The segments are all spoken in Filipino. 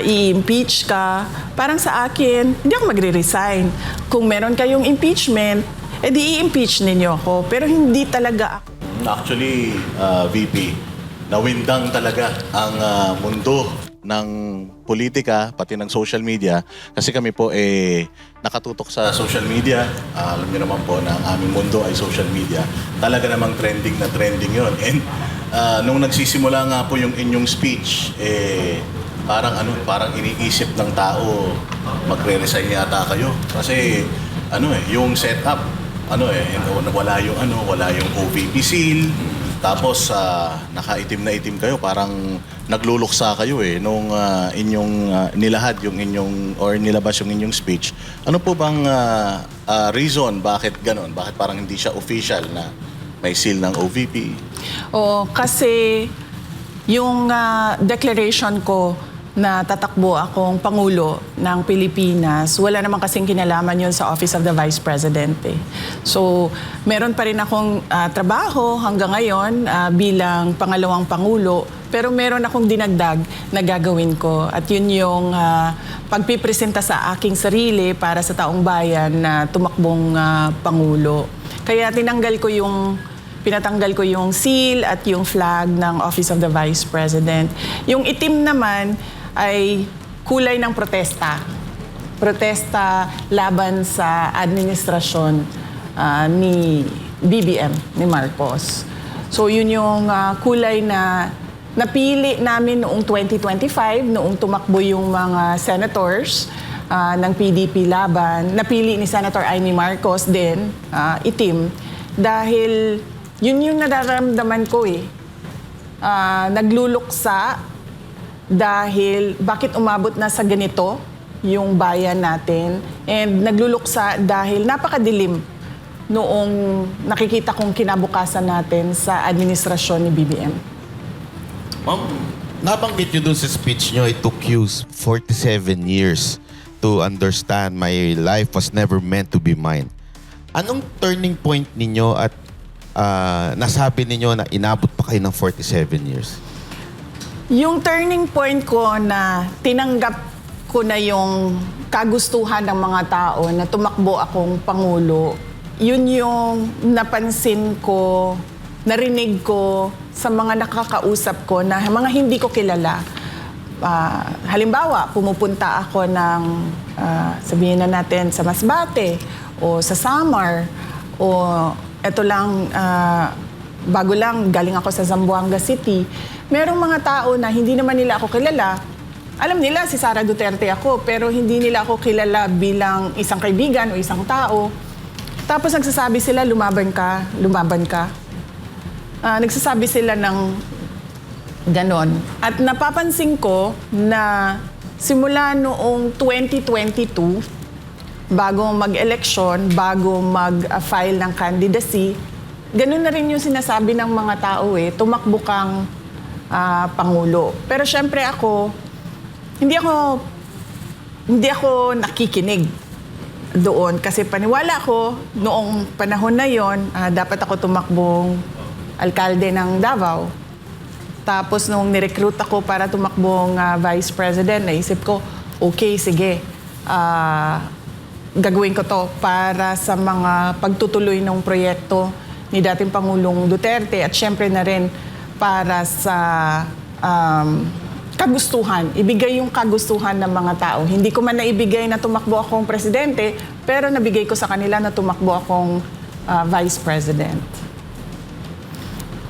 i-impeach ka. Parang sa akin, hindi ako magre-resign. Kung meron kayong impeachment, edi i-impeach ninyo ako. Pero hindi talaga ako. Actually, VP, nawindang talaga ang mundo ng politika, pati ng social media. Kasi kami po nakatutok sa social media. Alam niyo naman po na ang aming mundo ay social media. Talaga namang trending na trending yon. And nung nagsisimula nga po yung inyong speech, parang iniisip ng tao, magre-resign yata kayo. Kasi yung setup, wala yung OVP seal. Tapos nakaitim na itim kayo, parang nagluluksa kayo nung inyong nilahad yung inyong or nilabas yung inyong speech. Ano po bang reason bakit ganon? Bakit parang hindi siya official na may seal ng OVP? Kasi yung declaration ko na tatakbo akong Pangulo ng Pilipinas, wala naman kasing kinalaman yun sa Office of the Vice President. So, meron pa rin akong trabaho hanggang ngayon bilang pangalawang Pangulo, pero meron akong dinagdag na gagawin ko. At yun yung pagpipresenta sa aking sarili para sa taong bayan na tumakbong Pangulo. Kaya pinatanggal ko yung seal at yung flag ng Office of the Vice President. Yung itim naman ay kulay ng protesta. Protesta laban sa administrasyon ni BBM, ni Marcos. So yun yung kulay na napili namin noong 2025, noong tumakbo yung mga senators ng PDP laban. Napili ni Senator Amy Marcos din, itim, dahil yun yung nararamdaman ko nagluluksa dahil bakit umabot na sa ganito yung bayan natin, and nagluluksa dahil napakadilim noong nakikita kong kinabukasan natin sa administrasyon ni BBM. Ma'am, nabanggit nyo dun sa speech nyo, it took you 47 years to understand my life was never meant to be mine. Anong turning point ninyo at nasabi ninyo na inabot pa kayo ng 47 years? Yung turning point ko na tinanggap ko na yung kagustuhan ng mga tao na tumakbo akong Pangulo, yun yung napansin ko, narinig ko sa mga nakakausap ko na mga hindi ko kilala. Halimbawa, pumupunta ako ng, sabihin na natin, sa Masbate o sa Samar o eto lang, bago lang, galing ako sa Zamboanga City. Merong mga tao na hindi naman nila ako kilala. Alam nila si Sara Duterte ako, pero hindi nila ako kilala bilang isang kaibigan o isang tao. Tapos nagsasabi sila, lumaban ka, lumaban ka. Nagsasabi sila ng ganon. At napapansin ko na simula noong 2022, bago mag-eleksyon, bago mag-file ng candidacy, ganun na rin yung sinasabi ng mga tao tumakbo kang Pangulo. Pero syempre ako, hindi ako nakikinig doon kasi paniwala ko noong panahon na yon, dapat ako tumakbong alkalde ng Davao. Tapos nung nirecruit ako para tumakbong vice president, naisip ko, okay, sige, gagawin ko to para sa mga pagtutuloy ng proyekto ni dating Pangulong Duterte at syempre na rin para sa kagustuhan. Ibigay yung kagustuhan ng mga tao. Hindi ko man naibigay na tumakbo akong presidente, pero nabigay ko sa kanila na tumakbo akong vice president.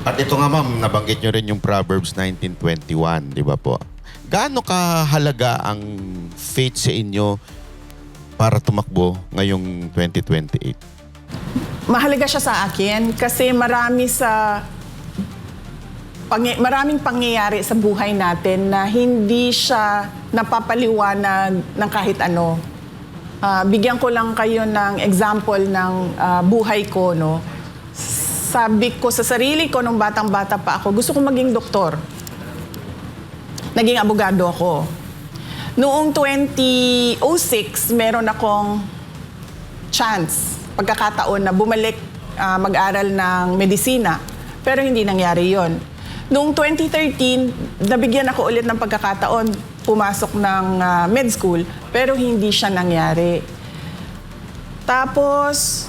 At ito nga ma'am, nabanggit nyo rin yung Proverbs 19:21, di ba po? Gaano kahalaga ang faith sa inyo para tumakbo ngayong 2028? Mahalaga siya sa akin kasi maraming pangyayari sa buhay natin na hindi siya napapaliwanag ng kahit ano. Bigyan ko lang kayo ng example ng buhay ko, no? Sabi ko sa sarili ko nung batang-bata pa ako, gusto ko maging doktor. Naging abogado ako. Noong 2006, meron akong pagkakataon na bumalik mag-aral ng medisina. Pero hindi nangyari yon. Noong 2013, nabigyan ako ulit ng pagkakataon. pumasok ng med school, pero hindi siya nangyari. Tapos,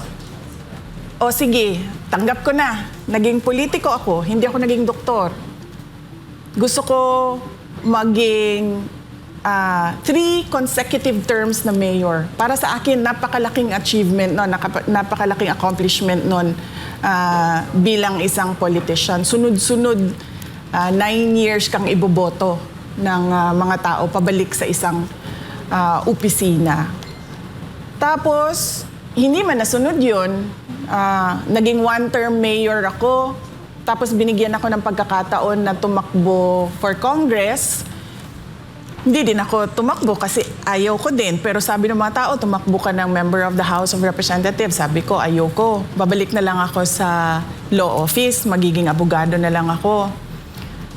o sige, tanggap ko na. Naging politiko ako, hindi ako naging doktor. Gusto ko maging 3 consecutive terms na mayor. Para sa akin, napakalaking achievement nun, napakalaking accomplishment nun bilang isang politician. Sunod-sunod, 9 years kang iboboto ng mga tao pabalik sa isang opisina. Tapos, hindi man nasunod yun. Naging 1-term mayor ako. Tapos binigyan ako ng pagkakataon na tumakbo for Congress. Hindi din ako tumakbo kasi ayaw ko din. Pero sabi ng mga tao, tumakbo ka ng member of the House of Representatives. Sabi ko, ayaw ko. Babalik na lang ako sa law office. Magiging abogado na lang ako.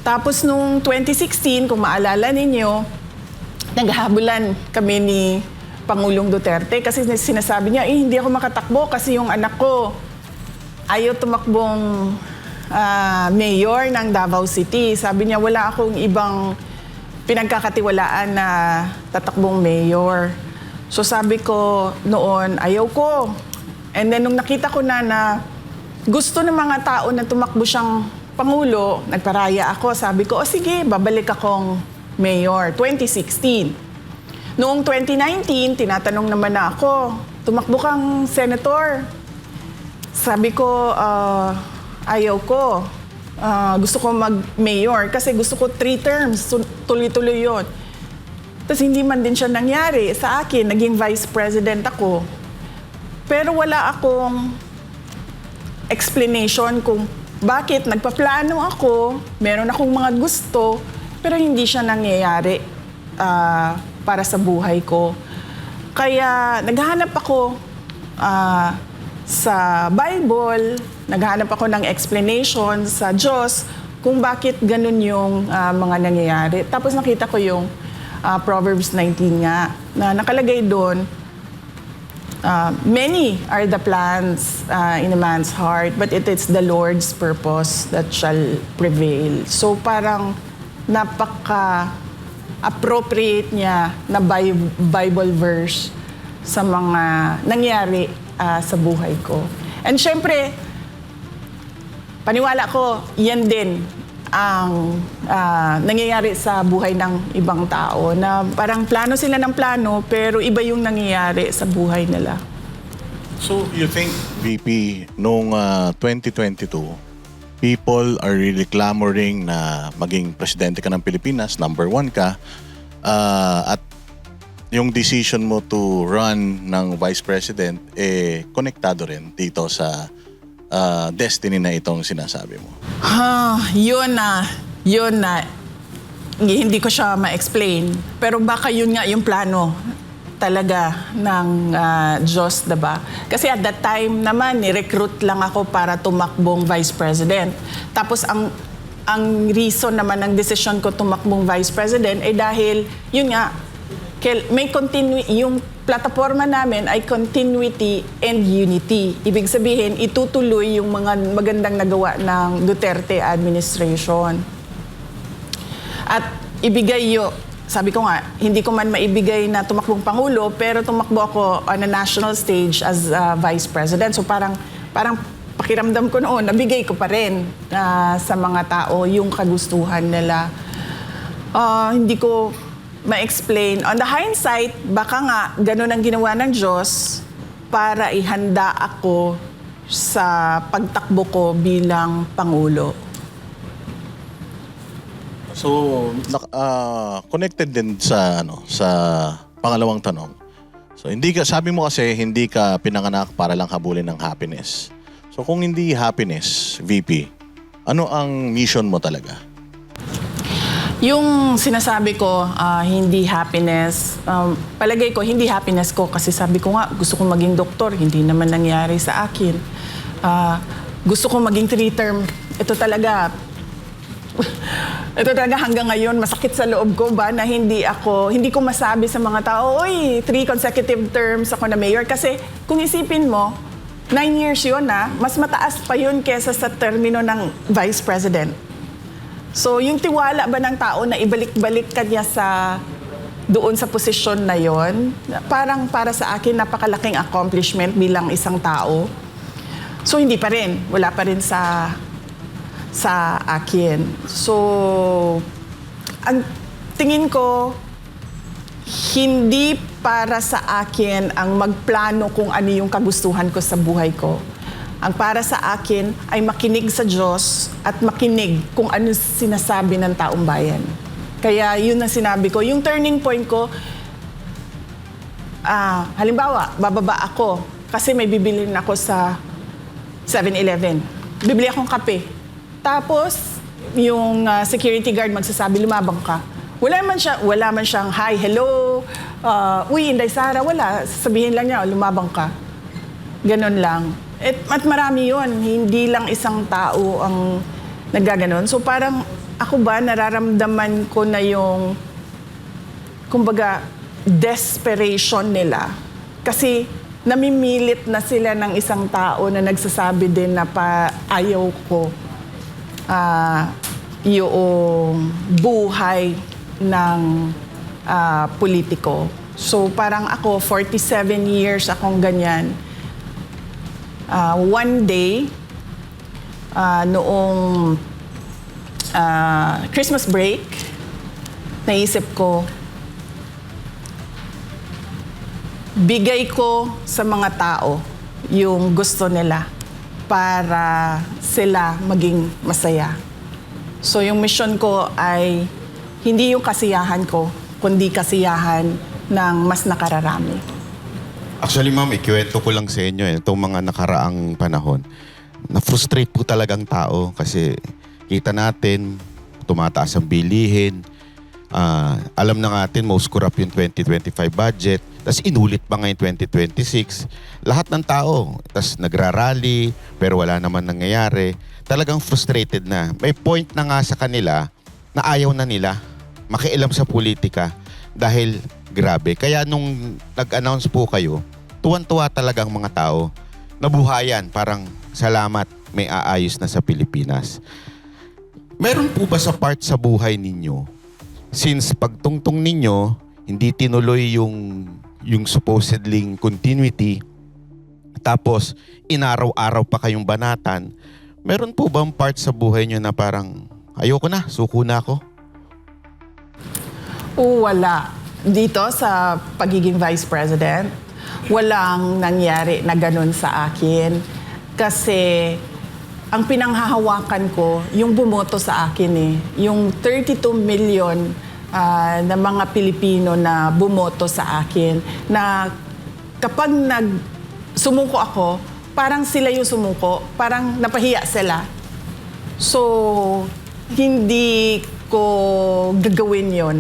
Tapos nung 2016, kung maalala ninyo, naghahabulan kami ni Pangulong Duterte kasi sinasabi niya, hindi ako makatakbo kasi yung anak ko ayaw tumakbong mayor ng Davao City. Sabi niya, wala akong ibang pinagkakatiwalaan na tatakbong mayor. So sabi ko noon, ayaw ko. And then nung nakita ko na gusto ng mga tao na tumakbo siyang Pangulo, nagparaya ako. Sabi ko, sige, babalik akong mayor. 2016. Noong 2019, tinatanong naman na ako, tumakbo kang senator. Sabi ko, ayaw ko. Gusto ko mag-mayor kasi gusto ko 3 terms. Tuloy-tuloy yun. Tapos hindi man din siya nangyari sa akin. Naging vice president ako. Pero wala akong explanation kung bakit nagpaplano ako, meron akong mga gusto, pero hindi siya nangyayari para sa buhay ko. Kaya naghahanap ako sa Bible, naghahanap ako ng explanation sa Diyos kung bakit ganun yung mga nangyayari. Tapos nakita ko yung Proverbs 19 nga, na nakalagay doon, many are the plans in a man's heart, but it is the Lord's purpose that shall prevail. So parang napaka-appropriate niya na Bible verse sa mga nangyari sa buhay ko. And syempre, paniwala ko, yan din ang nangyayari sa buhay ng ibang tao na parang plano sila ng plano pero iba yung nangyayari sa buhay nila. So, you think, VP, noong 2022, people are really clamoring na maging presidente ka ng Pilipinas, number 1 ka, at yung decision mo to run ng vice president, konektado rin dito sa destiny na itong sinasabi mo? Yun na. Hindi ko siya ma-explain. Pero baka yun nga yung plano talaga ng Diyos, diba? Kasi at that time naman, ni-recruit lang ako para tumakbong vice president. Tapos ang reason naman ng decision ko tumakbong vice president ay dahil, yun nga, may yung plataforma namin ay continuity and unity. Ibig sabihin, itutuloy yung mga magandang nagawa ng Duterte administration. At ibigay sabi ko nga, hindi ko man maibigay na tumakbong Pangulo, pero tumakbo ako on a national stage as Vice President. So parang pakiramdam ko noon, nabigay ko pa rin sa mga tao yung kagustuhan nila. Hindi ko ma-explain. On the hindsight, baka nga ganun ang ginawa ng Diyos para ihanda ako sa pagtakbo ko bilang Pangulo. So, connected din sa pangalawang tanong. So, sabi mo kasi hindi ka pinanganak para lang habulin ng happiness. So, kung hindi happiness, VP, ano ang mission mo talaga? Yung sinasabi ko, hindi happiness, palagay ko, hindi happiness ko kasi sabi ko nga, gusto kong maging doktor, hindi naman nangyari sa akin. Gusto kong maging 3-term. Ito talaga hanggang ngayon, masakit sa loob ko ba na hindi ko masabi sa mga tao, oy, 3 consecutive terms ako na mayor. Kasi kung isipin mo, 9 years yun mas mataas pa yun kesa sa termino ng vice president. So yung tiwala ba ng tao na ibalik-balik ka niya doon sa posisyon na yon, parang para sa akin napakalaking accomplishment bilang isang tao. So hindi pa rin, wala pa rin sa akin. So ang tingin ko, hindi para sa akin ang magplano kung ano yung kagustuhan ko sa buhay ko. Ang para sa akin ay makinig sa Diyos at makinig kung ano sinasabi ng taong bayan. Kaya yun ang sinabi ko. Yung turning point ko, halimbawa, bababa ako kasi may bibilin ako sa 7-Eleven. Bibili akong kape. Tapos, yung security guard magsasabi, lumabang ka. Wala man siyang, hi, hello, uy, Inday Sara, wala. Sabihin lang niya, lumabang ka. Ganon lang. At marami yun. Hindi lang isang tao ang naggaganon. So parang ako ba, nararamdaman ko na yung, kumbaga, desperation nila. Kasi namimilit na sila ng isang tao na nagsasabi din na ayaw ko yung buhay ng politiko. So parang ako, 47 years akong ganyan. One day, noong Christmas break, naisip ko, bigay ko sa mga tao yung gusto nila para sila maging masaya. So yung mission ko ay hindi yung kasiyahan ko, kundi kasiyahan ng mas nakararami. Actually, ma'am, ikiwento ko lang sa inyo itong mga nakaraang panahon. Na-frustrate po talagang tao kasi kita natin, tumataas ang bilihin. Alam na natin, most corrupt yung 2025 budget. Tapos inulit pa ngayon 2026. Lahat ng tao, tapos nagrarally, pero wala naman nangyayari. Talagang frustrated na. May point na nga sa kanila na ayaw na nila makialam sa politika dahil grabe. Kaya nung nag-announce po kayo, tuwan-tuwa talagang mga tao. Nabuhayan, parang salamat, may aayos na sa Pilipinas. Meron po ba sa part sa buhay ninyo, since pagtungtong ninyo, hindi tinuloy yung supposedly continuity, tapos inaraw-araw pa kayong banatan, meron po bang part sa buhay nyo na parang, ayoko na, suko na ako? Wala. Dito sa pagiging vice president, walang nangyari na ganun sa akin. Kasi ang pinanghahawakan ko, yung bumoto sa akin yung 32 million na mga Pilipino na bumoto sa akin, na kapag sumuko ako, parang sila yung sumuko, parang napahiya sila. So, hindi ko gagawin yon.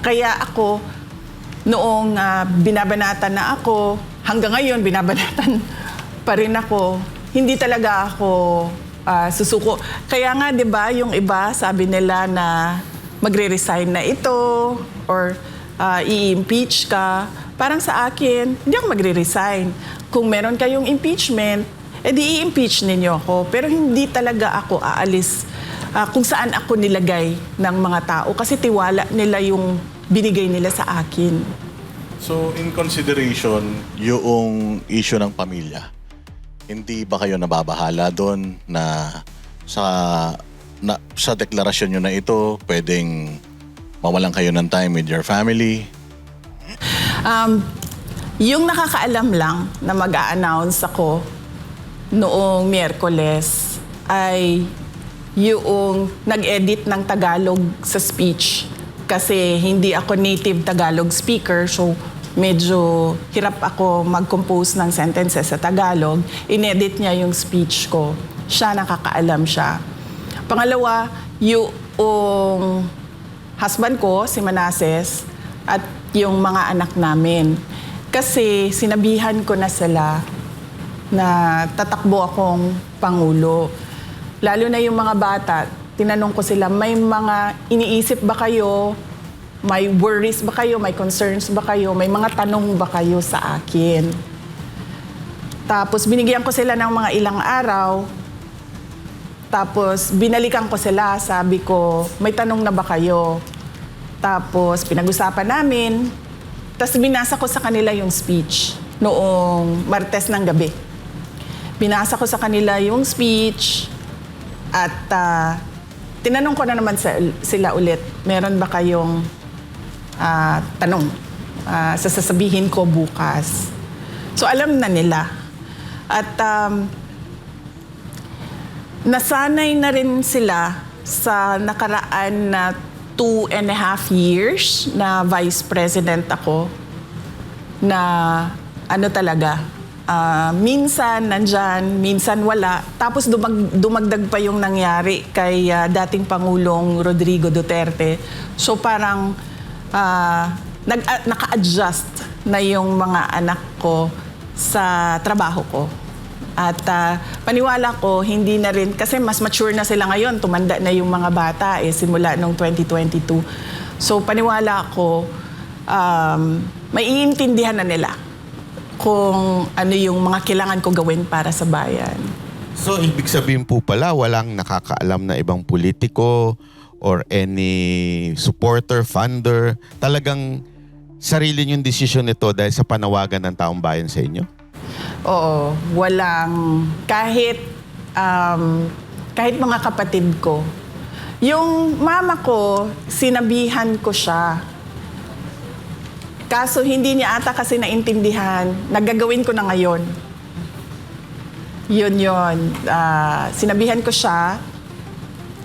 Kaya ako, noong binabanatan na ako, hanggang ngayon binabanatan pa rin ako, hindi talaga ako susuko. Kaya nga, di ba, yung iba sabi nila na magre-resign na ito or i-impeach ka. Parang sa akin, hindi ako magre-resign. Kung meron kayong impeachment, edi i-impeach ninyo ako. Pero hindi talaga ako aalis kung saan ako nilagay ng mga tao kasi tiwala nila yung binigay nila sa akin. So, in consideration, yung issue ng pamilya, hindi ba kayo nababahala doon na sa deklarasyon nyo na ito, pwedeng mawalan kayo ng time with your family? Yung nakakaalam lang na mag-a-announce ako noong Miyerkules ay yung nag-edit ng Tagalog sa speech. Kasi hindi ako native Tagalog speaker, so medyo hirap ako mag-compose ng sentences sa Tagalog. Inedit niya yung speech ko. Siya, nakakaalam siya. Pangalawa, yung husband ko, si Manases, at yung mga anak namin. Kasi sinabihan ko na sila na tatakbo akong Pangulo. Lalo na yung mga bata, tinanong ko sila, may mga iniisip ba kayo? May worries ba kayo? May concerns ba kayo? May mga tanong ba kayo sa akin? Tapos binigyan ko sila ng mga ilang araw Tapos binalikan ko sila, sabi ko, may tanong na ba kayo? Tapos pinag-usapan namin. Tapos binasa ko sa kanila yung speech noong Martes ng gabi. Binasa ko sa kanila yung speech at tinanong ko na naman sila ulit, meron ba kayong tanong? Sasabihin ko bukas. So alam na nila. At nasanay na rin sila sa nakaraan na 2.5 years na vice president ako na ano talaga, minsan nandyan, minsan wala. Tapos dumagdag pa yung nangyari kay dating Pangulong Rodrigo Duterte. So parang naka-adjust na yung mga anak ko sa trabaho ko. At paniwala ko, hindi na rin, kasi mas mature na sila ngayon, tumanda na yung mga bata simula noong 2022. So paniwala ko, may iintindihan na nila kung ano yung mga kailangan ko gawin para sa bayan. So, ibig sabihin po pala, walang nakakaalam na ibang politiko or any supporter, funder. Talagang sarili niyong desisyon nito dahil sa panawagan ng taong bayan sa inyo? Oo, walang kahit mga kapatid ko. Yung mama ko, sinabihan ko siya. Kaso hindi niya ata kasi naintindihan. Nagagawin ko na ngayon. Yun. Sinabihan ko siya,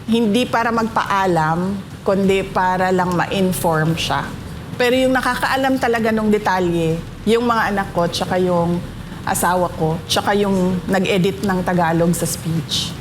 hindi para magpaalam, kundi para lang ma-inform siya. Pero yung nakakaalam talaga nung detalye, yung mga anak ko, tsaka yung asawa ko, tsaka yung nag-edit ng Tagalog sa speech.